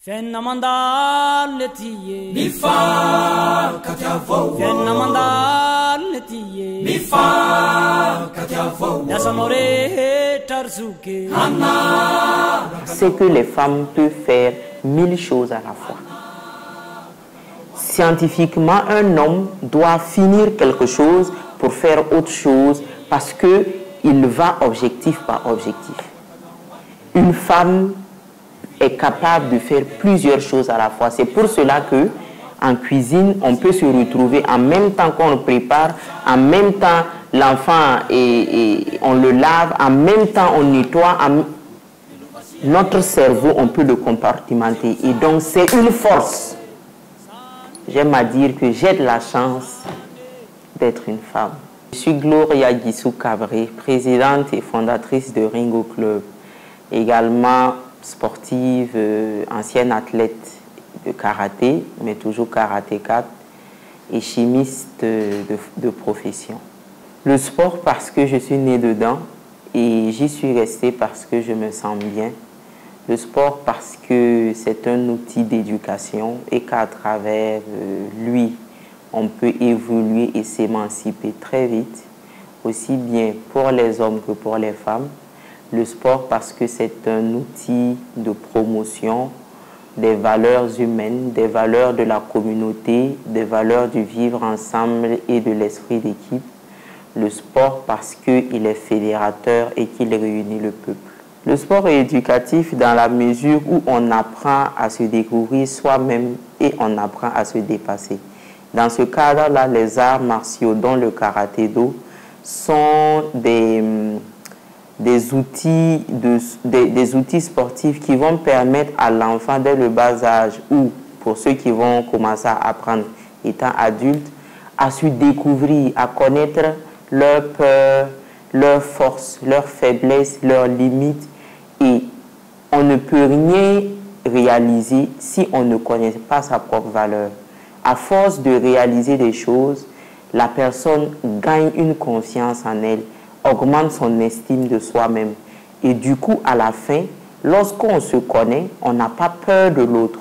C'est que les femmes peuvent faire 1000 choses à la fois. Scientifiquement, un homme doit finir quelque chose pour faire autre chose parce qu'il va objectif par objectif. Une femme est capable de faire plusieurs choses à la fois. C'est pour cela que en cuisine, on peut se retrouver en même temps qu'on le prépare, en même temps l'enfant et on le lave, en même temps on nettoie. Notre cerveau, on peut le compartimenter. Et donc c'est une force. J'aime à dire que j'ai de la chance d'être une femme. Je suis Gloria Guissou Cabré, présidente et fondatrice de Ringo Club. Également sportive, ancienne athlète de karaté, mais toujours karatéka, et chimiste de profession. Le sport parce que je suis née dedans et j'y suis restée parce que je me sens bien. Le sport parce que c'est un outil d'éducation et qu'à travers lui, on peut évoluer et s'émanciper très vite, aussi bien pour les hommes que pour les femmes. Le sport parce que c'est un outil de promotion des valeurs humaines, des valeurs de la communauté, des valeurs du vivre ensemble et de l'esprit d'équipe. Le sport parce qu'il est fédérateur et qu'il réunit le peuple. Le sport est éducatif dans la mesure où on apprend à se découvrir soi-même et on apprend à se dépasser. Dans ce cadre-là, les arts martiaux, dont le karaté-do, sont des outils sportifs qui vont permettre à l'enfant dès le bas âge ou pour ceux qui vont commencer à apprendre étant adultes, à se découvrir, à connaître leurs peurs, leurs forces, leurs faiblesses, leurs limites. Et on ne peut rien réaliser si on ne connaît pas sa propre valeur. À force de réaliser des choses, la personne gagne une confiance en elle, augmente son estime de soi-même. Et du coup, à la fin, lorsqu'on se connaît, on n'a pas peur de l'autre.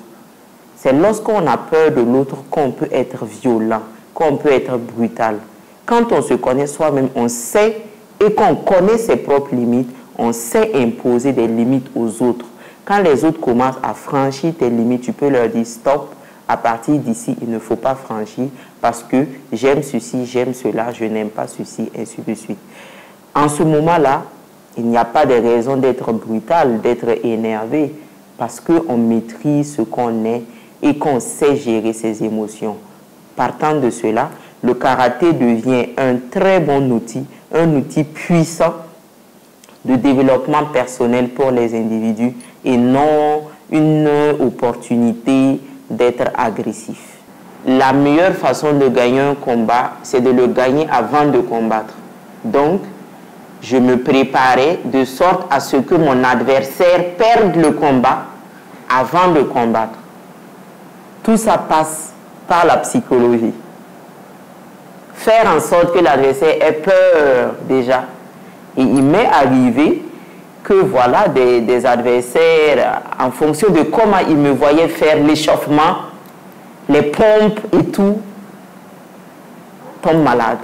C'est lorsqu'on a peur de l'autre qu'on peut être violent, qu'on peut être brutal. Quand on se connaît soi-même, on sait et qu'on connaît ses propres limites, on sait imposer des limites aux autres. Quand les autres commencent à franchir tes limites, tu peux leur dire stop, à partir d'ici, il ne faut pas franchir parce que j'aime ceci, j'aime cela, je n'aime pas ceci, ainsi de suite. En ce moment-là, il n'y a pas de raison d'être brutal, d'être énervé, parce qu'on maîtrise ce qu'on est et qu'on sait gérer ses émotions. Partant de cela, le karaté devient un très bon outil, un outil puissant de développement personnel pour les individus et non une opportunité d'être agressif. La meilleure façon de gagner un combat, c'est de le gagner avant de combattre. Donc, je me préparais de sorte à ce que mon adversaire perde le combat avant de combattre. Tout ça passe par la psychologie. Faire en sorte que l'adversaire ait peur déjà. Et il m'est arrivé que voilà des adversaires, en fonction de comment ils me voyaient faire l'échauffement, les pompes et tout, tombent malades.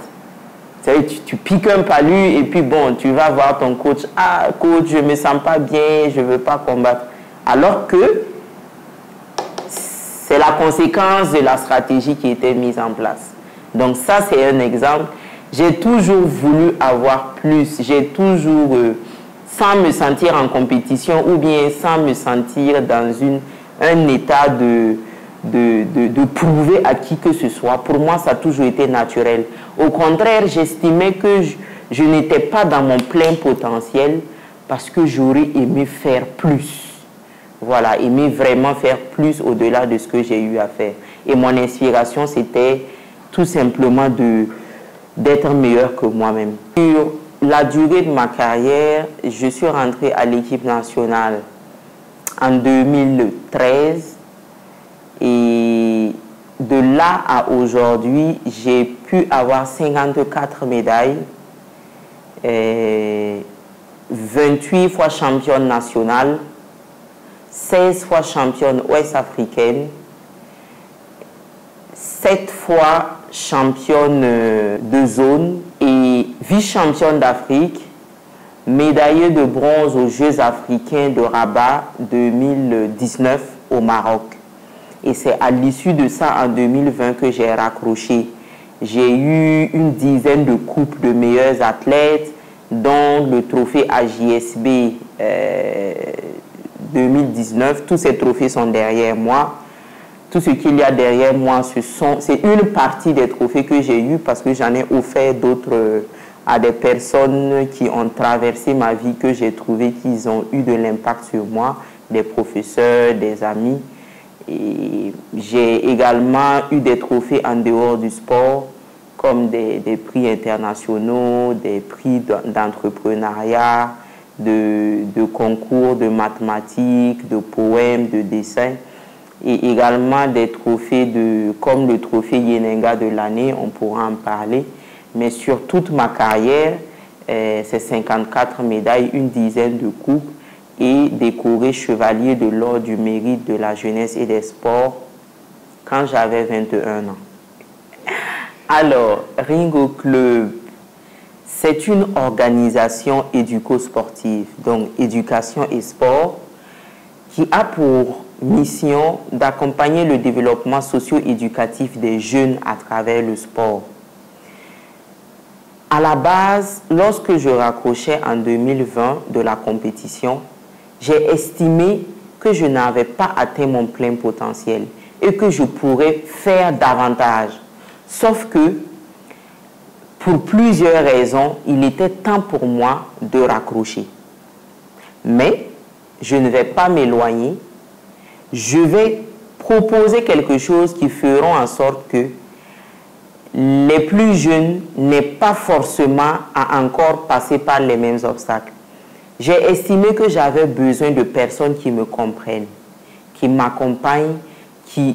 Tu piques un palu et puis bon, tu vas voir ton coach. Ah, coach, je ne me sens pas bien, je ne veux pas combattre. Alors que c'est la conséquence de la stratégie qui était mise en place. Donc ça, c'est un exemple. J'ai toujours voulu avoir plus. J'ai toujours, sans me sentir en compétition ou bien sans me sentir dans un état de prouver à qui que ce soit. Pour moi, ça a toujours été naturel. Au contraire, j'estimais que je n'étais pas dans mon plein potentiel parce que j'aurais aimé faire plus. Voilà, aimer vraiment faire plus au-delà de ce que j'ai eu à faire. Et mon inspiration, c'était tout simplement d'être meilleur que moi-même. Sur la durée de ma carrière, je suis rentré à l'équipe nationale en 2013 et de là à aujourd'hui, j'ai pu avoir 54 médailles, 28 fois championne nationale, 16 fois championne ouest-africaine, 7 fois championne de zone et vice-championne d'Afrique, médaillée de bronze aux Jeux africains de Rabat 2019 au Maroc. Et c'est à l'issue de ça, en 2020, que j'ai raccroché. J'ai eu une dizaine de coupes de meilleurs athlètes, dont le trophée AJSB 2019. Tous ces trophées sont derrière moi. Tout ce qu'il y a derrière moi, c'est une partie des trophées que j'ai eus parce que j'en ai offert d'autres à des personnes qui ont traversé ma vie, que j'ai trouvé qu'ils ont eu de l'impact sur moi, des professeurs, des amis. Et j'ai également eu des trophées en dehors du sport, comme des prix internationaux, des prix d'entrepreneuriat, de concours de mathématiques, de poèmes, de dessins. Et également des trophées comme le trophée Yenenga de l'année, on pourra en parler. Mais sur toute ma carrière, c'est 54 médailles, une dizaine de coupes et décoré chevalier de l'ordre du mérite de la jeunesse et des sports quand j'avais 21 ans. Alors, Ringo Club, c'est une organisation éduco-sportive, donc éducation et sport, qui a pour mission d'accompagner le développement socio-éducatif des jeunes à travers le sport. À la base, lorsque je raccrochais en 2020 de la compétition, j'ai estimé que je n'avais pas atteint mon plein potentiel et que je pourrais faire davantage. Sauf que, pour plusieurs raisons, il était temps pour moi de raccrocher. Mais je ne vais pas m'éloigner. Je vais proposer quelque chose qui fera en sorte que les plus jeunes n'aient pas forcément à encore passer par les mêmes obstacles. J'ai estimé que j'avais besoin de personnes qui me comprennent, qui m'accompagnent, qui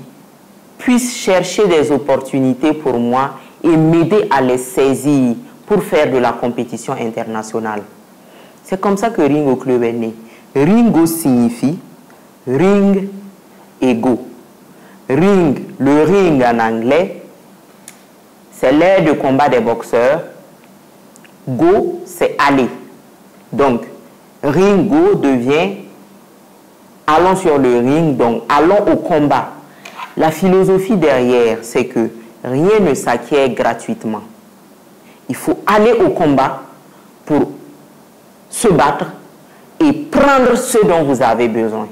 puissent chercher des opportunités pour moi et m'aider à les saisir pour faire de la compétition internationale. C'est comme ça que Ringo Club est né. Ringo signifie ring et go. Ring, le ring en anglais, c'est l'aire de combat des boxeurs. Go, c'est aller. Donc, ring-go devient allons sur le ring, donc allons au combat. La philosophie derrière, c'est que rien ne s'acquiert gratuitement. Il faut aller au combat pour se battre et prendre ce dont vous avez besoin.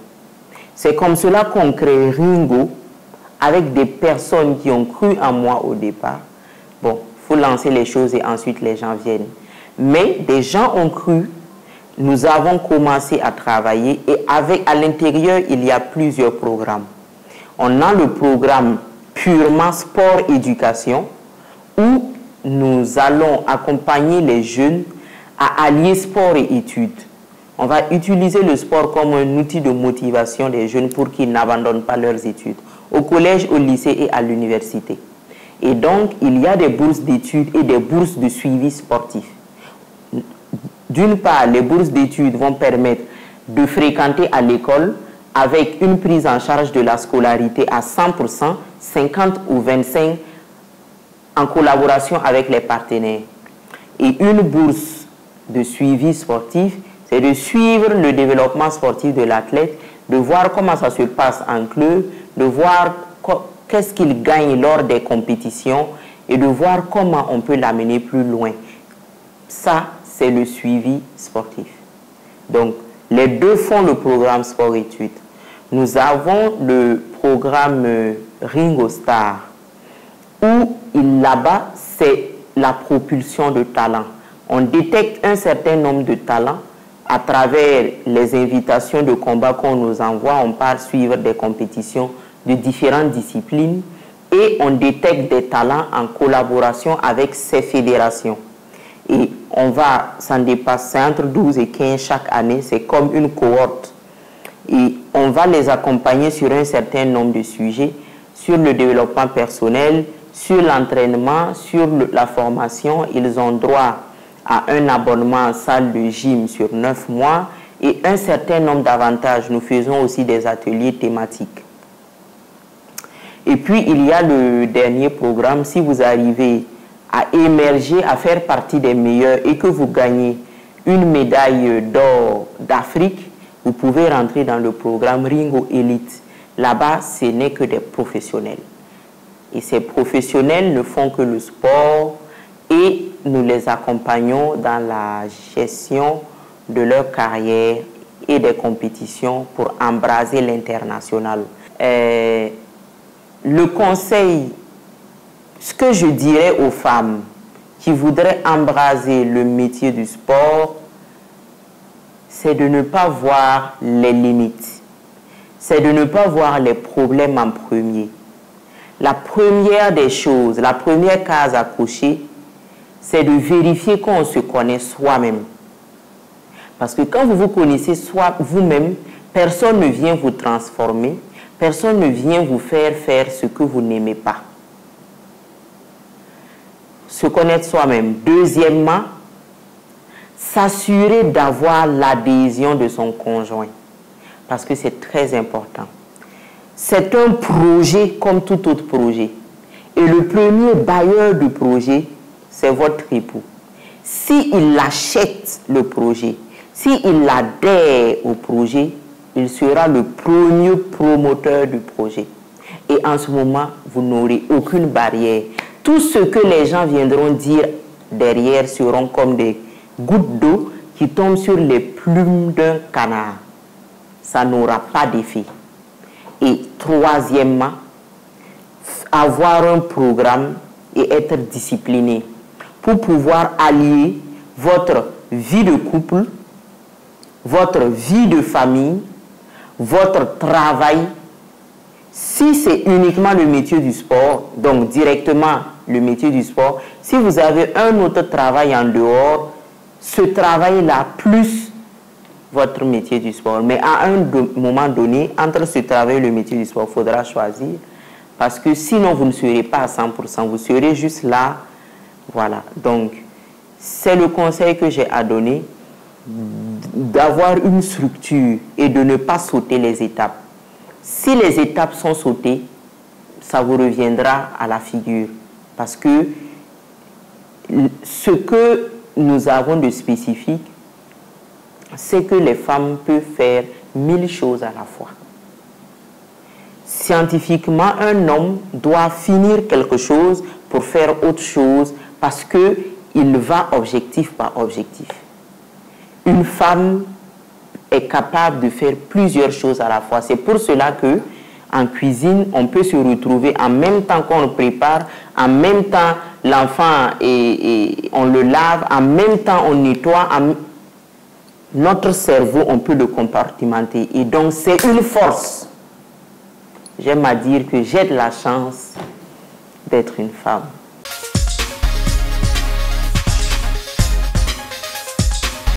C'est comme cela qu'on crée Ringo avec des personnes qui ont cru en moi au départ. Bon, il faut lancer les choses et ensuite les gens viennent. Mais des gens ont cru, nous avons commencé à travailler et à l'intérieur, il y a plusieurs programmes. On a le programme purement sport-éducation où nous allons accompagner les jeunes à allier sport et études. On va utiliser le sport comme un outil de motivation des jeunes pour qu'ils n'abandonnent pas leurs études, au collège, au lycée et à l'université. Et donc, il y a des bourses d'études et des bourses de suivi sportif. D'une part, les bourses d'études vont permettre de fréquenter à l'école avec une prise en charge de la scolarité à 100%, 50 ou 25 en collaboration avec les partenaires. Et une bourse de suivi sportif, c'est de suivre le développement sportif de l'athlète, de voir comment ça se passe en club, de voir qu'est-ce qu'il gagne lors des compétitions et de voir comment on peut l'amener plus loin. Ça, c'est le suivi sportif. Donc, les deux font le programme sport-études. Nous avons le programme Ringo Star, où là-bas, c'est la propulsion de talents. On détecte un certain nombre de talents à travers les invitations de combat qu'on nous envoie. On part suivre des compétitions de différentes disciplines et on détecte des talents en collaboration avec ces fédérations. Et on va s'en dépasser entre 12 et 15 chaque année, c'est comme une cohorte. Et on va les accompagner sur un certain nombre de sujets, sur le développement personnel, sur l'entraînement, sur la formation. Ils ont droit à un abonnement en salle de gym sur 9 mois et un certain nombre d'avantages. Nous faisons aussi des ateliers thématiques. Et puis, il y a le dernier programme. Si vous arrivez à émerger, à faire partie des meilleurs et que vous gagnez une médaille d'or d'Afrique, vous pouvez rentrer dans le programme Ringo Elite. Là-bas, ce n'est que des professionnels. Et ces professionnels ne font que le sport et nous les accompagnons dans la gestion de leur carrière et des compétitions pour embraser l'international. Le conseil, ce que je dirais aux femmes qui voudraient embraser le métier du sport, c'est de ne pas voir les limites. C'est de ne pas voir les problèmes en premier. La première des choses, la première case à cocher, c'est de vérifier qu'on se connaît soi-même. Parce que quand vous vous connaissez vous-même, personne ne vient vous transformer, personne ne vient vous faire ce que vous n'aimez pas. Se connaître soi-même. Deuxièmement, s'assurer d'avoir l'adhésion de son conjoint. Parce que c'est très important. C'est un projet comme tout autre projet. Et le premier bailleur du projet, c'est votre époux. S'il achète le projet, s'il adhère au projet, il sera le premier promoteur du projet. Et en ce moment, vous n'aurez aucune barrière. Tout ce que les gens viendront dire derrière seront comme des gouttes d'eau qui tombent sur les plumes d'un canard. Ça n'aura pas d'effet. Et troisièmement, avoir un programme et être discipliné pour pouvoir allier votre vie de couple, votre vie de famille, votre travail. Si c'est uniquement le métier du sport, donc directement le métier du sport, si vous avez un autre travail en dehors, ce travail-là plus votre métier du sport. Mais à un moment donné, entre ce travail et le métier du sport, il faudra choisir. Parce que sinon, vous ne serez pas à 100%. Vous serez juste là. Voilà. Donc, c'est le conseil que j'ai à donner, d'avoir une structure et de ne pas sauter les étapes. Si les étapes sont sautées, ça vous reviendra à la figure. Parce que ce que nous avons de spécifique, c'est que les femmes peuvent faire 1000 choses à la fois. Scientifiquement, un homme doit finir quelque chose pour faire autre chose parce qu'il va objectif par objectif. Une femme est capable de faire plusieurs choses à la fois. C'est pour cela que en cuisine, on peut se retrouver en même temps qu'on le prépare, en même temps l'enfant on le lave, en même temps on nettoie. Notre cerveau, on peut le compartimenter. Et donc, c'est une force. J'aime à dire que j'ai de la chance d'être une femme.